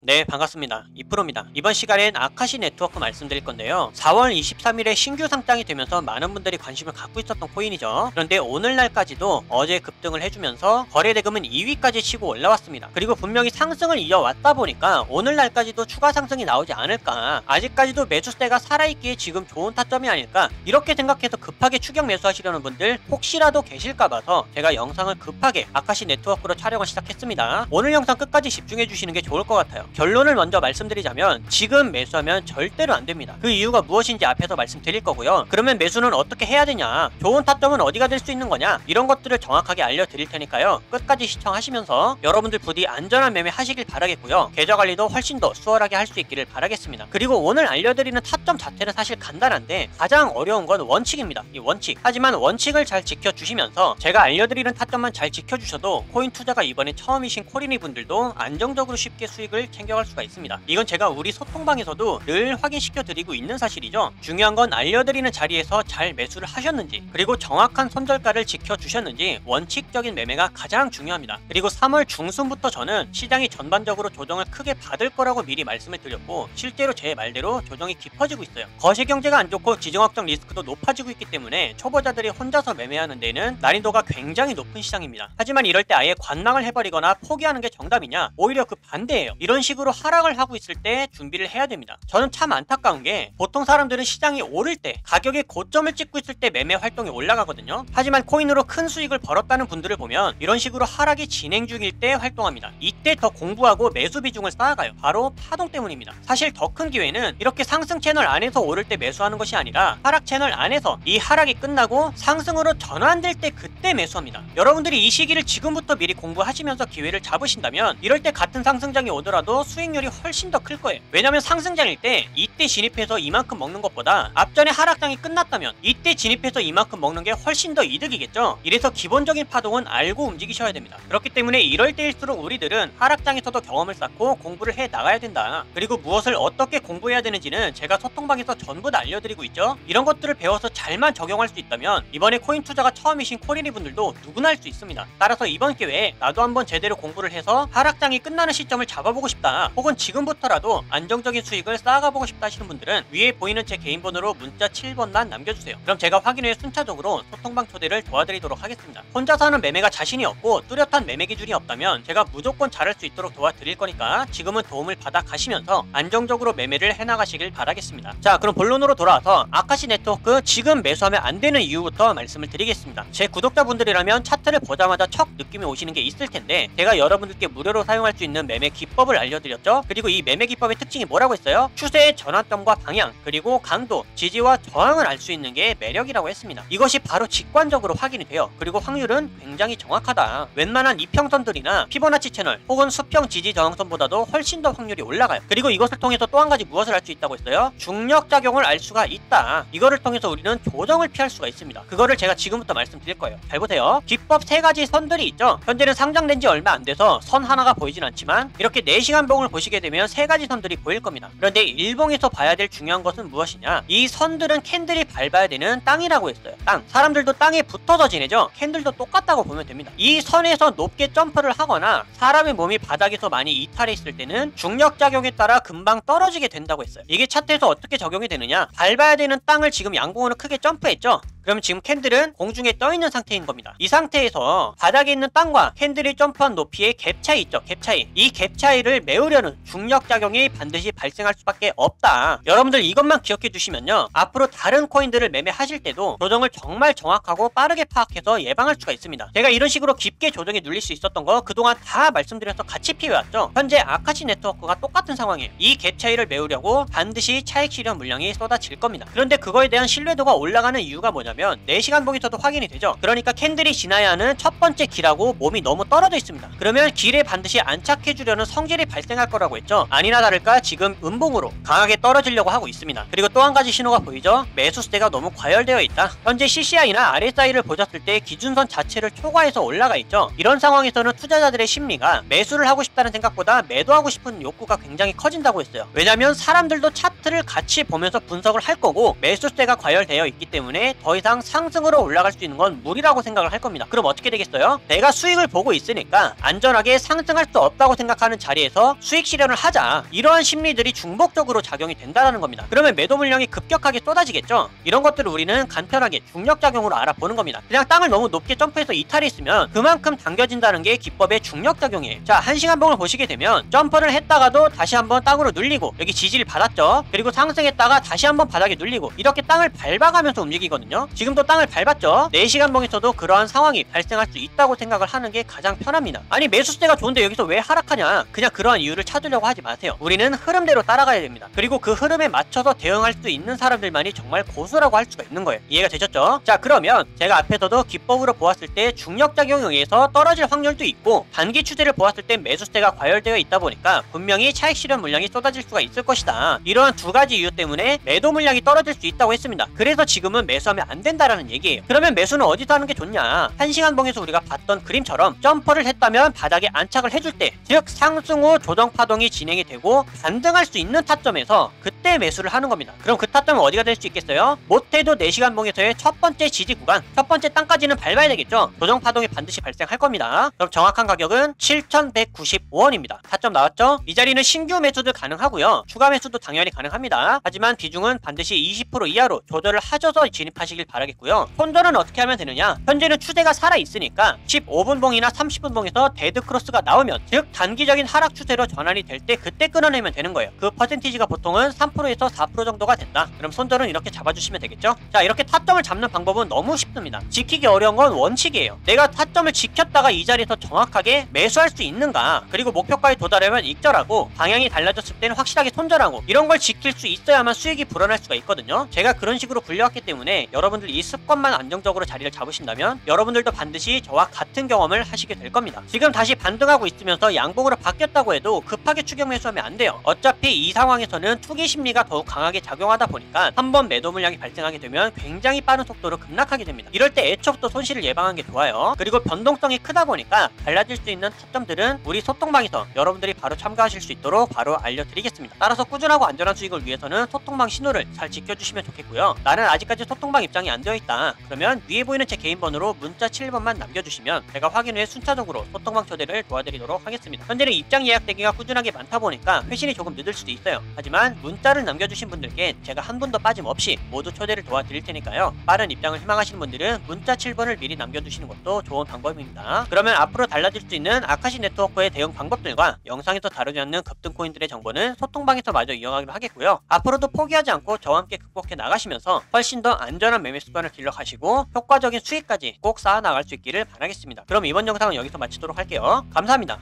네, 반갑습니다. 이프로입니다. 이번 시간엔 아카시 네트워크 말씀드릴 건데요. 4월 23일에 신규 상장이 되면서 많은 분들이 관심을 갖고 있었던 코인이죠. 그런데 오늘날까지도 어제 급등을 해주면서 거래대금은 2위까지 치고 올라왔습니다. 그리고 분명히 상승을 이어왔다 보니까 오늘날까지도 추가 상승이 나오지 않을까, 아직까지도 매수세가 살아있기에 지금 좋은 타점이 아닐까, 이렇게 생각해서 급하게 추격 매수하시려는 분들 혹시라도 계실까 봐서 제가 영상을 급하게 아카시 네트워크로 촬영을 시작했습니다. 오늘 영상 끝까지 집중해 주시는 게 좋을 것 같아요. 결론을 먼저 말씀드리자면 지금 매수하면 절대로 안 됩니다. 그 이유가 무엇인지 앞에서 말씀드릴 거고요. 그러면 매수는 어떻게 해야 되냐, 좋은 타점은 어디가 될 수 있는 거냐, 이런 것들을 정확하게 알려드릴 테니까요. 끝까지 시청하시면서 여러분들 부디 안전한 매매 하시길 바라겠고요. 계좌 관리도 훨씬 더 수월하게 할 수 있기를 바라겠습니다. 그리고 오늘 알려드리는 타점 자체는 사실 간단한데 가장 어려운 건 원칙입니다. 이 원칙. 하지만 원칙을 잘 지켜주시면서 제가 알려드리는 타점만 잘 지켜주셔도 코인 투자가 이번에 처음이신 코리니 분들도 안정적으로 쉽게 수익을 챙겨갈 수가 있습니다. 이건 제가 우리 소통방에서도 늘 확인시켜 드리고 있는 사실이죠. 중요한 건 알려드리는 자리에서 잘 매수를 하셨는지, 그리고 정확한 손절가를 지켜주셨는지, 원칙적인 매매가 가장 중요합니다. 그리고 3월 중순부터 저는 시장이 전반적으로 조정을 크게 받을 거라고 미리 말씀을 드렸고 실제로 제 말대로 조정이 깊어지고 있어요. 거시경제가 안 좋고 지정학적 리스크도 높아지고 있기 때문에 초보자들이 혼자서 매매하는 데는 난이도가 굉장히 높은 시장입니다. 하지만 이럴 때 아예 관망을 해버리거나 포기하는 게 정답이냐, 오히려 그 반대예요. 이런 식으로 하락을 하고 있을 때 준비를 해야 됩니다. 저는 참 안타까운 게 보통 사람들은 시장이 오를 때, 가격의 고점을 찍고 있을 때 매매 활동이 올라가거든요. 하지만 코인으로 큰 수익을 벌었다는 분들을 보면 이런 식으로 하락이 진행 중일 때 활동합니다. 이때 더 공부하고 매수 비중을 쌓아가요. 바로 파동 때문입니다. 사실 더 큰 기회는 이렇게 상승 채널 안에서 오를 때 매수하는 것이 아니라 하락 채널 안에서 이 하락이 끝나고 상승으로 전환될 때 그때 매수합니다. 여러분들이 이 시기를 지금부터 미리 공부하시면서 기회를 잡으신다면 이럴 때 같은 상승장이 오더라도 수익률이 훨씬 더 클 거예요. 왜냐면 상승장일 때 이때 진입해서 이만큼 먹는 것보다 앞전에 하락장이 끝났다면 이때 진입해서 이만큼 먹는 게 훨씬 더 이득이겠죠. 이래서 기본적인 파동은 알고 움직이셔야 됩니다. 그렇기 때문에 이럴 때일수록 우리들은 하락장에서도 경험을 쌓고 공부를 해 나가야 된다. 그리고 무엇을 어떻게 공부해야 되는지는 제가 소통방에서 전부 다 알려드리고 있죠. 이런 것들을 배워서 잘만 적용할 수 있다면 이번에 코인 투자가 처음이신 코리니 분들도 누구나 할 수 있습니다. 따라서 이번 기회에 나도 한번 제대로 공부를 해서 하락장이 끝나는 시점을 잡아보고 싶다, 혹은 지금부터라도 안정적인 수익을 쌓아가보고 싶다 하시는 분들은 위에 보이는 제 개인 번호로 문자 7번만 남겨주세요. 그럼 제가 확인 후에 순차적으로 소통방 초대를 도와드리도록 하겠습니다. 혼자서 하는 매매가 자신이 없고 뚜렷한 매매 기준이 없다면 제가 무조건 잘할 수 있도록 도와드릴 거니까 지금은 도움을 받아 가시면서 안정적으로 매매를 해나가시길 바라겠습니다. 자, 그럼 본론으로 돌아와서 아카시 네트워크 지금 매수하면 안 되는 이유부터 말씀을 드리겠습니다. 제 구독자분들이라면 차트를 보자마자 척 느낌이 오시는 게 있을 텐데 제가 여러분들께 무료로 사용할 수 있는 매매 기법을 알려드렸죠. 그리고 이 매매 기법의 특징이 뭐라고 했어요? 추세의 전환점과 방향, 그리고 강도, 지지와 저항을 알 수 있는 게 매력이라고 했습니다. 이것이 바로 직관적으로 확인이 돼요. 그리고 확률은 굉장히 정확하다. 웬만한 이평선들이나 피보나치 채널 혹은 수평 지지 저항선보다도 훨씬 더 확률이 올라가요. 그리고 이것을 통해서 또 한 가지 무엇을 알 수 있다고 했어요? 중력작용을 알 수가 있다. 이거를 통해서 우리는 조정을 피할 수가 있습니다. 그거를 제가 지금부터 말씀드릴 거예요. 잘 보세요. 기법 3가지 선들이 있죠. 현재는 상장된 지 얼마 안 돼서 선 하나가 보이진 않지만 이렇게 4시간 봉을 보시게 되면 3가지 선들이 보일 겁니다. 그런데 일봉에서 봐야 될 중요한 것은 무엇이냐, 이 선들은 캔들이 밟아야 되는 땅이라고 했어요. 땅. 사람들도 땅에 붙어서 지내죠. 캔들도 똑같다고 보면 됩니다. 이 선에서 높게 점프를 하거나 사람의 몸이 바닥에서 많이 이탈해 있을 때는 중력작용에 따라 금방 떨어지게 된다고 했어요. 이게 차트에서 어떻게 적용이 되느냐, 밟아야 되는 땅을 지금 양봉으로 크게 점프했죠. 그럼 지금 캔들은 공중에 떠있는 상태인 겁니다. 이 상태에서 바닥에 있는 땅과 캔들이 점프한 높이의 갭 차이 있죠. 갭 차이. 이 갭 차이를 메우려는 중력작용이 반드시 발생할 수밖에 없다. 여러분들 이것만 기억해 주시면요, 앞으로 다른 코인들을 매매하실 때도 조정을 정말 정확하고 빠르게 파악해서 예방할 수가 있습니다. 제가 이런 식으로 깊게 조정이 눌릴 수 있었던 거 그동안 다 말씀드려서 같이 피해왔죠. 현재 아카시 네트워크가 똑같은 상황이에요. 이 갭 차이를 메우려고 반드시 차익 실현 물량이 쏟아질 겁니다. 그런데 그거에 대한 신뢰도가 올라가는 이유가 뭐냐면 4시간 봉에서도 확인이 되죠. 그러니까 캔들이 지나야 하는 첫 번째 길하고 몸이 너무 떨어져 있습니다. 그러면 길에 반드시 안착해 주려는 성질이 발생할 거라고 했죠. 아니나 다를까 지금 음봉으로 강하게 떨어지려고 하고 있습니다. 그리고 또 한 가지 신호가 보이죠. 매수세가 너무 과열되어 있다. 현재 CCI나 RSI를 보셨을 때 기준선 자체를 초과해서 올라가 있죠. 이런 상황에서는 투자자들의 심리가 매수를 하고 싶다는 생각보다 매도하고 싶은 욕구가 굉장히 커진다고 했어요. 왜냐면 사람들도 차트를 같이 보면서 분석을 할 거고 매수세가 과열되어 있기 때문에 더 이상 이상 상승으로 올라갈 수 있는 건 무리라고 생각을 할 겁니다. 그럼 어떻게 되겠어요? 내가 수익을 보고 있으니까 안전하게 상승할 수 없다고 생각하는 자리에서 수익 실현을 하자. 이러한 심리들이 중복적으로 작용이 된다는 겁니다. 그러면 매도 물량이 급격하게 쏟아지겠죠? 이런 것들을 우리는 간편하게 중력작용으로 알아보는 겁니다. 그냥 땅을 너무 높게 점프해서 이탈이 있으면 그만큼 당겨진다는 게 기법의 중력작용이에요. 자, 1시간봉을 보시게 되면 점프를 했다가도 다시 한번 땅으로 눌리고 여기 지지를 받았죠. 그리고 상승했다가 다시 한번 바닥에 눌리고 이렇게 땅을 밟아가면서 움직이거든요. 지금도 땅을 밟았죠. 4시간봉에서도 그러한 상황이 발생할 수 있다고 생각을 하는 게 가장 편합니다. 아니 매수세가 좋은데 여기서 왜 하락하냐? 그냥 그러한 이유를 찾으려고 하지 마세요. 우리는 흐름대로 따라가야 됩니다. 그리고 그 흐름에 맞춰서 대응할 수 있는 사람들만이 정말 고수라고 할 수가 있는 거예요. 이해가 되셨죠? 자, 그러면 제가 앞에서도 기법으로 보았을 때 중력작용에 의해서 떨어질 확률도 있고 단기 추세를 보았을 때 매수세가 과열되어 있다 보니까 분명히 차익 실현 물량이 쏟아질 수가 있을 것이다. 이러한 두 가지 이유 때문에 매도 물량이 떨어질 수 있다고 했습니다. 그래서 지금은 매수하면 안 된다라는 얘기예요. 그러면 매수는 어디서 하는 게 좋냐? 1시간봉에서 우리가 봤던 그림처럼 점퍼를 했다면 바닥에 안착을 해줄 때, 즉 상승 후 조정 파동이 진행이 되고 반등할 수 있는 타점에서 그때 매수를 하는 겁니다. 그럼 그 타점은 어디가 될 수 있겠어요? 못해도 4시간봉에서의 첫 번째 지지 구간, 첫 번째 땅까지는 밟아야 되겠죠? 조정 파동이 반드시 발생할 겁니다. 그럼 정확한 가격은 7,195원입니다. 타점 나왔죠? 이 자리는 신규 매수도 가능하고요. 추가 매수도 당연히 가능합니다. 하지만 비중은 반드시 20% 이하로 조절을 하셔서 진입하시길 바라겠고요. 손절은 어떻게 하면 되느냐? 현재는 추세가 살아있으니까 15분봉이나 30분봉에서 데드크로스가 나오면, 즉 단기적인 하락 추세로 전환이 될 때 그때 끊어내면 되는 거예요. 그 퍼센티지가 보통은 3%에서 4% 정도가 된다. 그럼 손절은 이렇게 잡아주시면 되겠죠? 자, 이렇게 타점을 잡는 방법은 너무 쉽습니다. 지키기 어려운 건 원칙이에요. 내가 타점을 지켰다가 이 자리에서 정확하게 매수할 수 있는가, 그리고 목표가에 도달하면 익절하고 방향이 달라졌을 때는 확실하게 손절하고, 이런 걸 지킬 수 있어야만 수익이 불어날 수가 있거든요. 제가 그런 식으로 굴려왔기 때문에 여러분들 이 습관만 안정적으로 자리를 잡으신다면 여러분들도 반드시 저와 같은 경험을 하시게 될 겁니다. 지금 다시 반등하고 있으면서 양봉으로 바뀌었다고 해도 급하게 추격 매수하면 안 돼요. 어차피 이 상황에서는 투기 심리가 더욱 강하게 작용하다 보니까 한번 매도 물량이 발생하게 되면 굉장히 빠른 속도로 급락하게 됩니다. 이럴 때 애초부터 손실을 예방하는 게 좋아요. 그리고 변동성이 크다 보니까 달라질 수 있는 타점들은 우리 소통방에서 여러분들이 바로 참가하실 수 있도록 바로 알려드리겠습니다. 따라서 꾸준하고 안전한 수익을 위해서는 소통방 신호를 잘 지켜주시면 좋겠고요. 나는 아직까지 소통방 입장이 안 되어 있다. 그러면 위에 보이는 제 개인 번호로 문자 7번만 남겨주시면 제가 확인 후에 순차적으로 소통방 초대를 도와드리도록 하겠습니다. 현재는 입장 예약 대기가 꾸준하게 많다 보니까 회신이 조금 늦을 수도 있어요. 하지만 문자를 남겨주신 분들께 제가 한 분도 빠짐없이 모두 초대를 도와드릴 테니까요. 빠른 입장을 희망하시는 분들은 문자 7번을 미리 남겨주시는 것도 좋은 방법입니다. 그러면 앞으로 달라질 수 있는 아카시 네트워크의 대응 방법들과 영상에서 다루지 않는 급등 코인들의 정보는 소통방에서 마저 이용하기로 하겠고요. 앞으로도 포기하지 않고 저와 함께 극복해 나가시면서 훨씬 더 안전한 매매 습관을 길러가시고 효과적인 수익까지 꼭 쌓아 나갈 수 있기를 바라겠습니다. 그럼 이번 영상은 여기서 마치도록 할게요. 감사합니다.